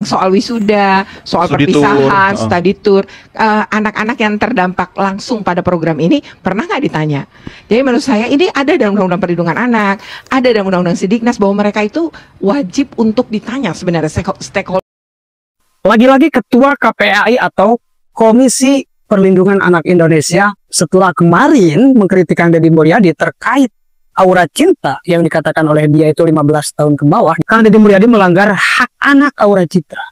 soal wisuda, soal perpisahan, study tour, anak-anak yang terdampak langsung pada program ini pernah nggak ditanya? Jadi menurut saya ini ada dalam Undang-Undang Perlindungan Anak, ada dalam Undang-Undang Sidiknas bahwa mereka itu wajib untuk ditanya sebenarnya stakeholder. Lagi-lagi Ketua KPAI atau Komisi Perlindungan Anak Indonesia setelah kemarin mengkritikkan Deddy Mulyadi terkait aura cinta yang dikatakan oleh dia itu 15 tahun ke bawah, karena Deddy Mulyadi melanggar hak anak Aura Citra.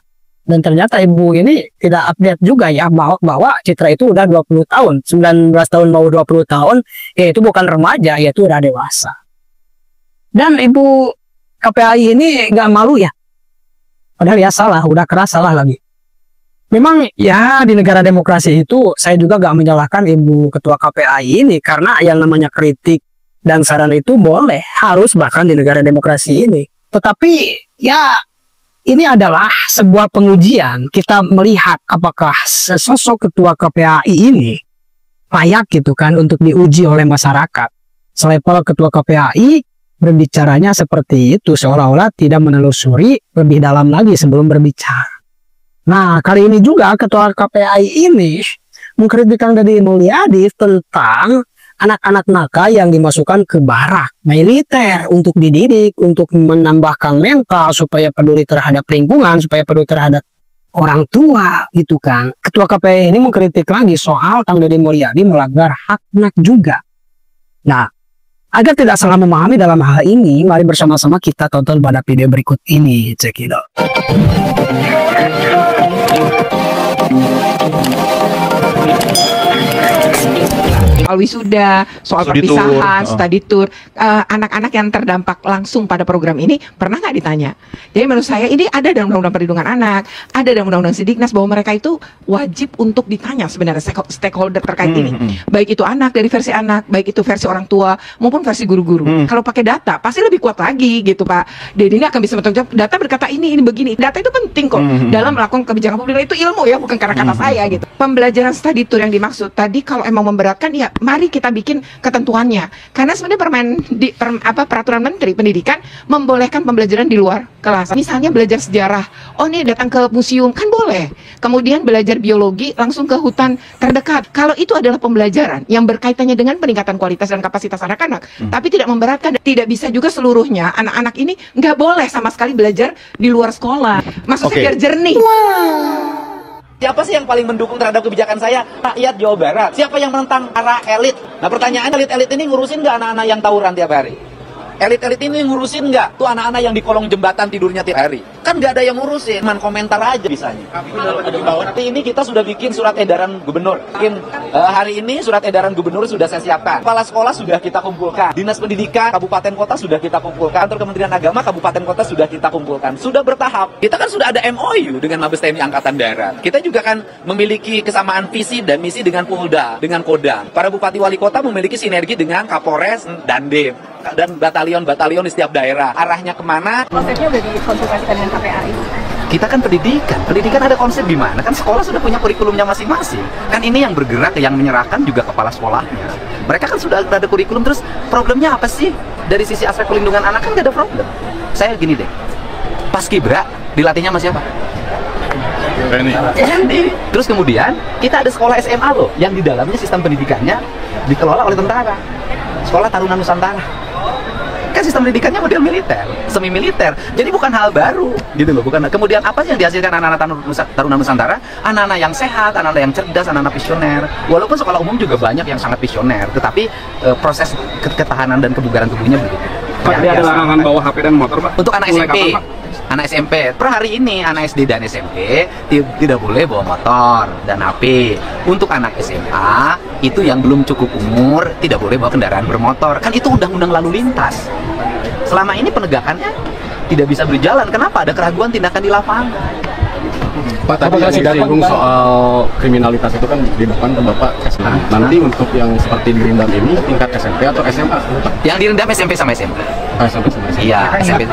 Dan ternyata ibu ini tidak update juga ya bahwa Citra itu udah 20 tahun, 19 tahun mau 20 tahun, yaitu bukan remaja, yaitu udah dewasa. Dan ibu KPAI ini nggak malu ya, padahal ya salah, udah keras salah lagi. Memang ya di negara demokrasi itu saya juga gak menyalahkan ibu ketua KPAI ini, karena yang namanya kritik dan saran itu boleh, harus bahkan di negara demokrasi ini. Tetapi ya ini adalah sebuah pengujian, kita melihat apakah sesosok ketua KPAI ini layak gitu kan untuk diuji oleh masyarakat. Selevel ketua KPAI berbicaranya seperti itu, seolah-olah tidak menelusuri lebih dalam lagi sebelum berbicara. Nah, kali ini juga ketua KPAI ini mengkritikkan Deddy Mulyadi tentang anak-anak nakal yang dimasukkan ke barak militer untuk dididik, untuk menambahkan mental supaya peduli terhadap lingkungan, supaya peduli terhadap orang tua gitu kan. Ketua KPAI ini mengkritik lagi soal Kang Deddy Mulyadi melanggar hak anak juga. Nah, agar tidak salah memahami dalam hal ini, mari bersama-sama kita tonton pada video berikut ini. Cekidot. Soal wisuda, soal perpisahan, study tour, anak-anak yang terdampak langsung pada program ini pernah nggak ditanya? Jadi menurut saya ini ada dalam Undang-Undang Perlindungan Anak, ada dalam Undang-Undang Sidiknas bahwa mereka itu wajib untuk ditanya sebenarnya stakeholder terkait ini. Baik itu anak dari versi anak, baik itu versi orang tua maupun versi guru-guru. Kalau pakai data pasti lebih kuat lagi gitu Pak. Jadi ini akan bisa bertanggung jawab. Data berkata ini begini. Data itu penting kok dalam melakukan kebijakan publik, itu ilmu ya, bukan karena kata saya gitu. Pembelajaran study tour yang dimaksud tadi kalau emang memberatkan ya mari kita bikin ketentuannya, karena sebenarnya peraturan Menteri Pendidikan membolehkan pembelajaran di luar kelas. Misalnya belajar sejarah, oh ini datang ke museum kan boleh, kemudian belajar biologi langsung ke hutan terdekat. Kalau itu adalah pembelajaran yang berkaitannya dengan peningkatan kualitas dan kapasitas anak-anak, tapi tidak memberatkan. Tidak bisa juga seluruhnya anak-anak ini nggak boleh sama sekali belajar di luar sekolah, maksudnya biar jernih. Siapa sih yang paling mendukung terhadap kebijakan saya? Rakyat Jawa Barat. Siapa yang menentang para elit? Nah pertanyaan, elit-elit ini ngurusin nggak anak-anak yang tawuran tiap hari? Elit-elit ini ngurusin nggak tuh anak-anak yang di kolong jembatan tidurnya tiap hari? Kan nggak ada yang ngurusin, cuman komentar aja bisanya. Hari ini kita sudah bikin surat edaran gubernur. Hari ini surat edaran gubernur sudah saya siapkan. Kepala sekolah sudah kita kumpulkan. Dinas pendidikan kabupaten kota sudah kita kumpulkan. Kantor Kementerian Agama kabupaten kota sudah kita kumpulkan. Sudah bertahap. Kita kan sudah ada MOU dengan Mabes TNI Angkatan Darat. Kita juga kan memiliki kesamaan visi dan misi dengan Polda, dengan Kodam. Para bupati wali kota memiliki sinergi dengan Kapolres, Dandim, dan batalion-batalion di setiap daerah. Arahnya kemana? Konsepnya udah dikonsultasikan dengan KPAI. Kita kan pendidikan ada konsep di mana? Kan sekolah sudah punya kurikulumnya masing-masing. Kan ini yang bergerak, yang menyerahkan juga kepala sekolahnya. Mereka kan sudah ada kurikulum, terus problemnya apa sih? Dari sisi aspek pelindungan anak kan nggak ada problem. Saya gini deh, Paskibra dilatihnya sama siapa? TNI. Terus kemudian kita ada sekolah SMA loh, yang di dalamnya sistem pendidikannya dikelola oleh tentara. Sekolah Taruna Nusantara. Kan sistem pendidikannya model militer, semi militer. Jadi bukan hal baru, gitu loh. Bukan. Kemudian apa yang dihasilkan anak-anak Taruna Nusantara? Anak-anak yang sehat, anak-anak yang cerdas, anak-anak visioner. Walaupun sekolah umum juga banyak yang sangat visioner, tetapi proses ketahanan dan kebugaran tubuhnya begitu. Pak, ada larangan bawa HP dan motor, Pak? Untuk anak SMP. Anak SMP, per hari ini anak SD dan SMP tidak boleh bawa motor dan HP. Untuk anak SMA, itu yang belum cukup umur tidak boleh bawa kendaraan bermotor. Kan itu undang-undang lalu lintas. Selama ini penegakannya tidak bisa berjalan. Kenapa? Ada keraguan tindakan di lapangan. Pak, tadi yang disinggung soal kriminalitas itu kan di depan ke Bapak SMA. Nanti untuk yang seperti dirindam ini tingkat SMP atau SMA? Yang dirindam SMP sama SMP. SMP sama SMP. Iya, SMP.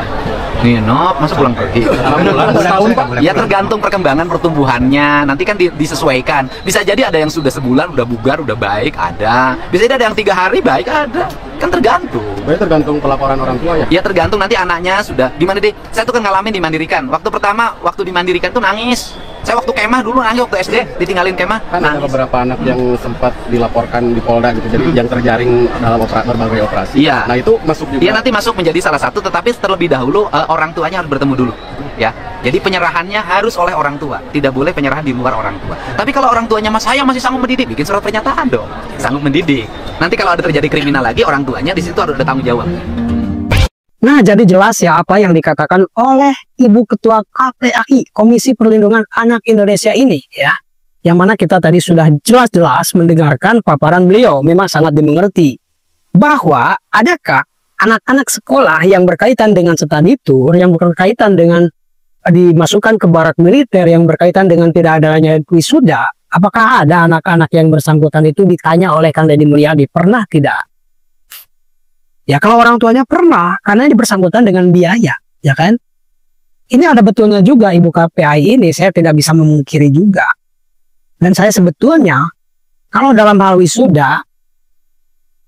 Nginep, masa pulang pergi? Setahun, Pak. Ya tergantung perkembangan pertumbuhannya. Nanti kan disesuaikan. Bisa jadi ada yang sudah sebulan udah bugar, udah baik, ada. Bisa jadi ada yang 3 hari baik, ada. Kan tergantung. Berarti tergantung pelaporan orang tua ya? Ya tergantung nanti anaknya sudah gimana deh. Saya tuh kan ngalamin dimandirikan. Waktu pertama, waktu dimandirikan tuh nangis. Saya waktu kemah dulu nangis, waktu SD ditinggalin kemah. Kan ada beberapa anak yang sempat dilaporkan di Polda gitu, jadi yang terjaring dalam berbagai operasi. Iya. Nah itu masuk juga. Dia nanti masuk menjadi salah satu, tetapi terlebih dahulu orang tuanya harus bertemu dulu, ya. Jadi penyerahannya harus oleh orang tua, tidak boleh penyerahan di luar orang tua. Tapi kalau orang tuanya saya masih sanggup mendidik, bikin surat pernyataan dong, sanggup mendidik. Nanti kalau ada terjadi kriminal lagi, orang tuanya di situ harus ada tanggung jawab. Nah, jadi jelas ya apa yang dikatakan oleh Ibu Ketua KPAI, Komisi Perlindungan Anak Indonesia ini ya. Yang mana kita tadi sudah jelas-jelas mendengarkan paparan beliau, memang sangat dimengerti. Bahwa adakah anak-anak sekolah yang berkaitan dengan study tour, yang berkaitan dengan dimasukkan ke barak militer, yang berkaitan dengan tidak adanya wisuda, apakah ada anak-anak yang bersangkutan itu ditanya oleh Kang Deddy Mulyadi? Pernah tidak? Ya kalau orang tuanya pernah, karena ini bersangkutan dengan biaya, ya kan? Ini ada betulnya juga Ibu KPAI ini, saya tidak bisa memungkiri juga. Dan saya sebetulnya, kalau dalam hal wisuda,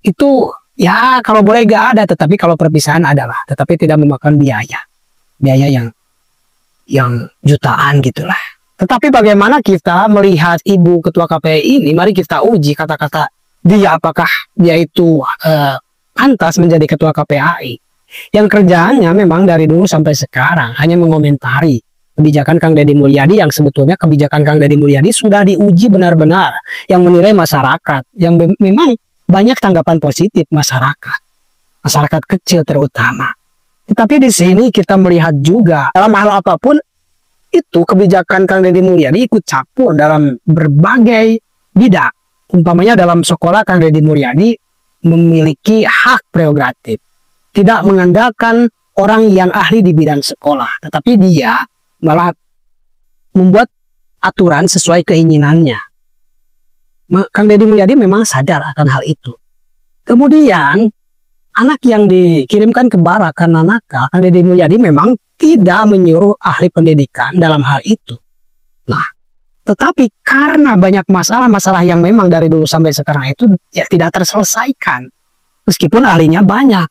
itu ya kalau boleh gak ada, tetapi kalau perpisahan adalah, tetapi tidak memakan biaya. Biaya yang jutaan gitulah. Tetapi bagaimana kita melihat Ibu Ketua KPAI ini, mari kita uji kata-kata dia, apakah dia itu pantas menjadi Ketua KPAI yang kerjaannya memang dari dulu sampai sekarang hanya mengomentari kebijakan Kang Deddy Mulyadi, yang sebetulnya kebijakan Kang Deddy Mulyadi sudah diuji benar-benar, yang menilai masyarakat, yang memang banyak tanggapan positif masyarakat kecil terutama. Tetapi di sini kita melihat juga dalam hal apapun itu kebijakan Kang Deddy Mulyadi ikut campur dalam berbagai bidang. Umpamanya dalam sekolah, Kang Deddy Mulyadi memiliki hak prerogatif, tidak mengandalkan orang yang ahli di bidang sekolah, tetapi dia malah membuat aturan sesuai keinginannya. Kang Deddy Mulyadi memang sadar akan hal itu. Kemudian anak yang dikirimkan ke barak karena nakal, Kang Deddy Mulyadi memang tidak menyuruh ahli pendidikan dalam hal itu. Nah, tetapi karena banyak masalah-masalah yang memang dari dulu sampai sekarang itu ya tidak terselesaikan. Meskipun ahlinya banyak.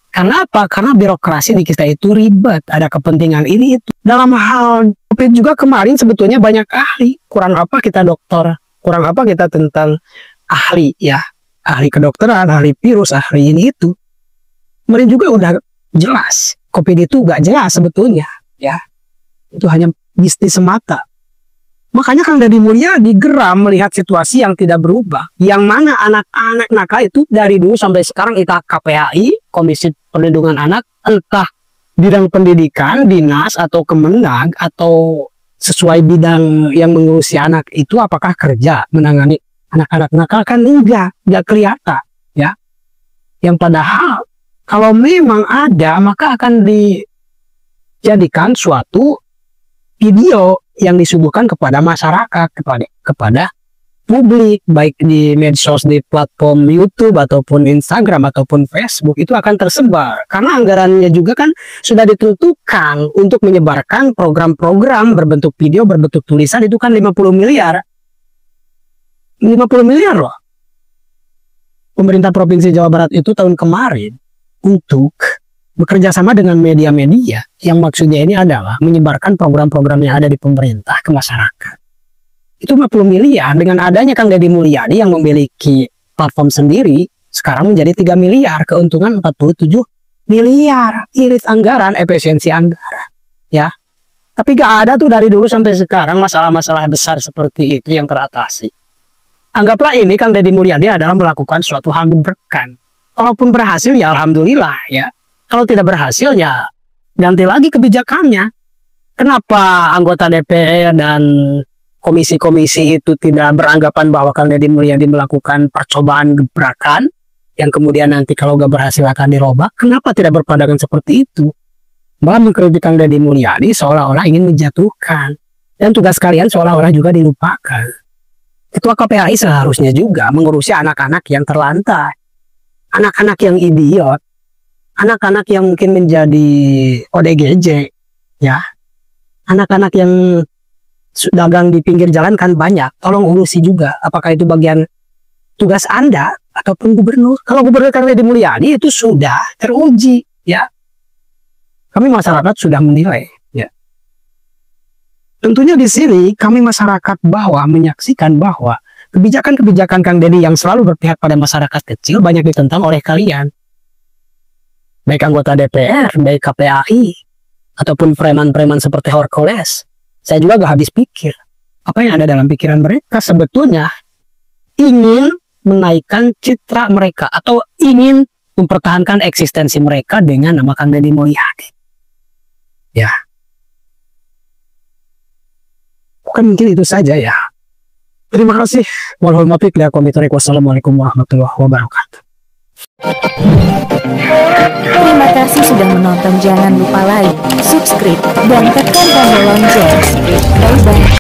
Karena apa? Karena birokrasi di kita itu ribet. Ada kepentingan ini itu. Dalam hal COVID juga kemarin sebetulnya banyak ahli. Kurang apa kita dokter. Kurang apa kita tentang ahli ya. Ahli kedokteran, ahli virus, ahli ini itu. Kemarin juga udah jelas. COVID itu gak jelas sebetulnya. Ya, itu hanya bisnis semata. Makanya Kang Deddy Mulyadi geram melihat situasi yang tidak berubah. Yang mana anak-anak nakal itu dari dulu sampai sekarang, entah KPAI, Komisi Perlindungan Anak, entah bidang pendidikan, dinas, atau Kemenag, atau sesuai bidang yang mengurusi anak itu, apakah kerja menangani anak-anak nakal? Kan enggak kelihatan. Ya. Yang padahal, kalau memang ada, maka akan dijadikan suatu video yang disuguhkan kepada masyarakat, kepada publik, baik di medsos, di platform YouTube ataupun Instagram ataupun Facebook, itu akan tersebar karena anggarannya juga kan sudah ditentukan untuk menyebarkan program-program berbentuk video, berbentuk tulisan, itu kan 50 miliar loh. Pemerintah Provinsi Jawa Barat itu tahun kemarin untuk bekerja sama dengan media-media yang maksudnya ini adalah menyebarkan program-program yang ada di pemerintah ke masyarakat. Itu 50 miliar. Dengan adanya Kang Deddy Mulyadi yang memiliki platform sendiri, sekarang menjadi 3 miliar, keuntungan 47 miliar. Irit anggaran, efisiensi anggaran. Ya. Tapi gak ada tuh dari dulu sampai sekarang masalah-masalah besar seperti itu yang teratasi. Anggaplah ini Kang Deddy Mulyadi adalah melakukan suatu hal berkan. Kalaupun berhasil ya alhamdulillah ya. Kalau tidak berhasil ya ganti lagi kebijakannya. Kenapa anggota DPR dan komisi-komisi itu tidak beranggapan bahwa Kang Deddy Mulyadi melakukan percobaan gebrakan yang kemudian nanti kalau gak berhasil akan dirobak? Kenapa tidak berpandangan seperti itu? Malah mengkritik Kang Deddy Mulyadi seolah-olah ingin menjatuhkan. Dan tugas kalian seolah-olah juga dilupakan. Ketua KPAI seharusnya juga mengurusi anak-anak yang terlantar. Anak-anak yang idiot. anak-anak yang mungkin menjadi ODGJ, ya, anak-anak yang dagang di pinggir jalan kan banyak, tolong urusi juga, apakah itu bagian tugas Anda ataupun gubernur. Kalau gubernur Kang Deddy Mulyadi itu sudah teruji, ya, kami masyarakat sudah menilai, ya. Tentunya di sini kami masyarakat menyaksikan bahwa kebijakan-kebijakan Kang Deddy yang selalu berpihak pada masyarakat kecil banyak ditentang oleh kalian. Baik anggota DPR, baik KPAI, ataupun preman-preman seperti Hercules. Saya juga gak habis pikir. Apa yang ada dalam pikiran mereka sebetulnya ingin menaikkan citra mereka atau ingin mempertahankan eksistensi mereka dengan nama Kang Deddy Mulyadi. Ya. Bukan mungkin itu saja ya. Terima kasih. Wassalamualaikum warahmatullahi wabarakatuh. Terima kasih sudah menonton. Jangan lupa like, subscribe, dan tekan tombol lonceng. Bye bye.